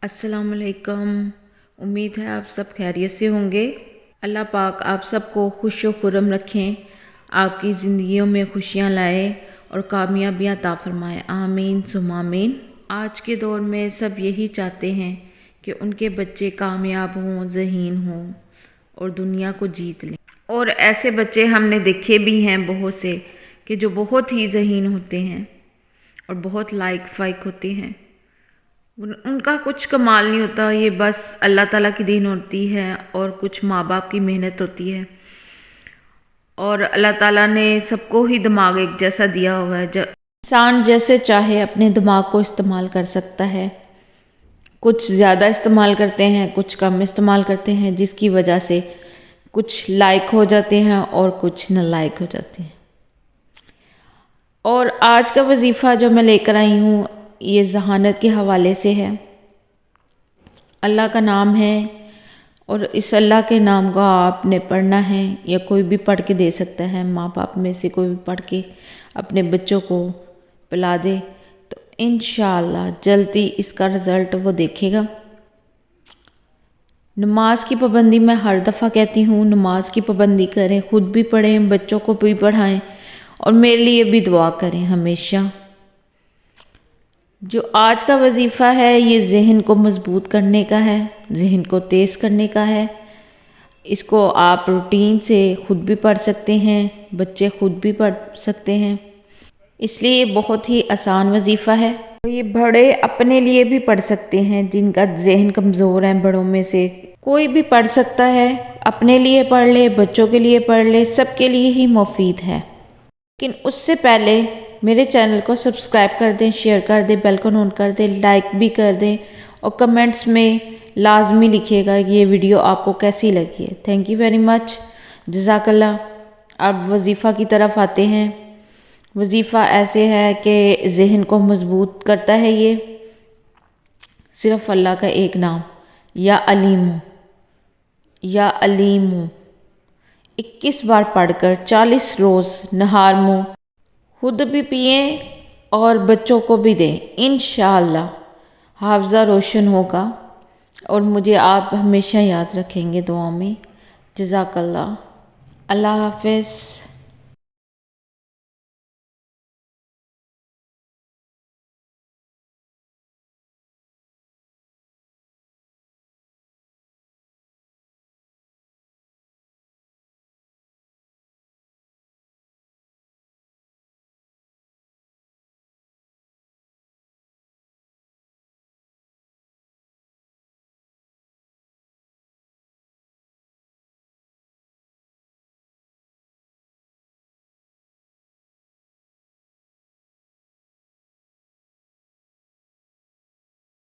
अस्सलाम वालेकुम। उम्मीद है आप सब खैरियत से होंगे। अल्लाह पाक आप सबको खुश व खुर्रम रखें, आपकी ज़िंदगियों में खुशियाँ लाए और कामयाबियाँ अता फरमाए। आमीन सुम्मा आमीन। आज के दौर में सब यही चाहते हैं कि उनके बच्चे कामयाब हों, ज़हीन हों और दुनिया को जीत लें। और ऐसे बच्चे हमने देखे भी हैं बहुत से कि जो बहुत ही ज़हीन होते हैं और बहुत लाइक फाइक होते हैं। उनका कुछ कमाल नहीं होता, ये बस अल्लाह ताला की दीन होती है और कुछ माँ बाप की मेहनत होती है। और अल्लाह ताला ने सबको ही दिमाग एक जैसा दिया हुआ है। जब इंसान जैसे चाहे अपने दिमाग को इस्तेमाल कर सकता है। कुछ ज़्यादा इस्तेमाल करते हैं, कुछ कम इस्तेमाल करते हैं, जिसकी वजह से कुछ लायक हो जाते हैं और कुछ नालायक हो जाते हैं। और आज का वजीफ़ा जो मैं लेकर आई हूँ ये ज़हानत के हवाले से है। अल्लाह का नाम है और इस अल्लाह के नाम को आपने पढ़ना है या कोई भी पढ़ के दे सकता है। माँ बाप में से कोई भी पढ़ के अपने बच्चों को पिला दे तो इंशाअल्लाह जल्दी इसका रिज़ल्ट वो देखेगा। नमाज की पाबंदी मैं हर दफ़ा कहती हूँ, नमाज की पाबंदी करें, ख़ुद भी पढ़ें, बच्चों को भी पढ़ाएं और मेरे लिए भी दुआ करें हमेशा। जो आज का वजीफ़ा है ये ज़हन को मज़बूत करने का है, ज़हन को तेज़ करने का है। इसको आप रूटीन से ख़ुद भी पढ़ सकते हैं, बच्चे ख़ुद भी पढ़ सकते हैं, इसलिए ये बहुत ही आसान वजीफ़ा है। तो ये बड़े अपने लिए भी पढ़ सकते हैं, जिनका ज़हन कमज़ोर है, बड़ों में से कोई भी पढ़ सकता है। अपने लिए पढ़ ले, बच्चों के लिए पढ़ ले, सबके लिए ही मुफीद है। लेकिन उससे पहले मेरे चैनल को सब्सक्राइब कर दें, शेयर कर दें, बेल को ऑन कर दें, लाइक भी कर दें और कमेंट्स में लाजमी लिखिएगा कि ये वीडियो आपको कैसी लगी है। थैंक यू वेरी मच, जज़ाकल्लाह। अब वजीफ़ा की तरफ आते हैं। वजीफ़ा ऐसे है कि ज़हन को मज़बूत करता है। ये सिर्फ़ अल्लाह का एक नाम या अलीमु, या अलीमु 21 बार पढ़कर 40 रोज़ नहार मुँह खुद भी पिए और बच्चों को भी दें। इंशाअल्लाह हाफ़ज़ा रोशन होगा और मुझे आप हमेशा याद रखेंगे दुआ में। जज़ाकल्लाह। अल्लाह हाफ़िज़।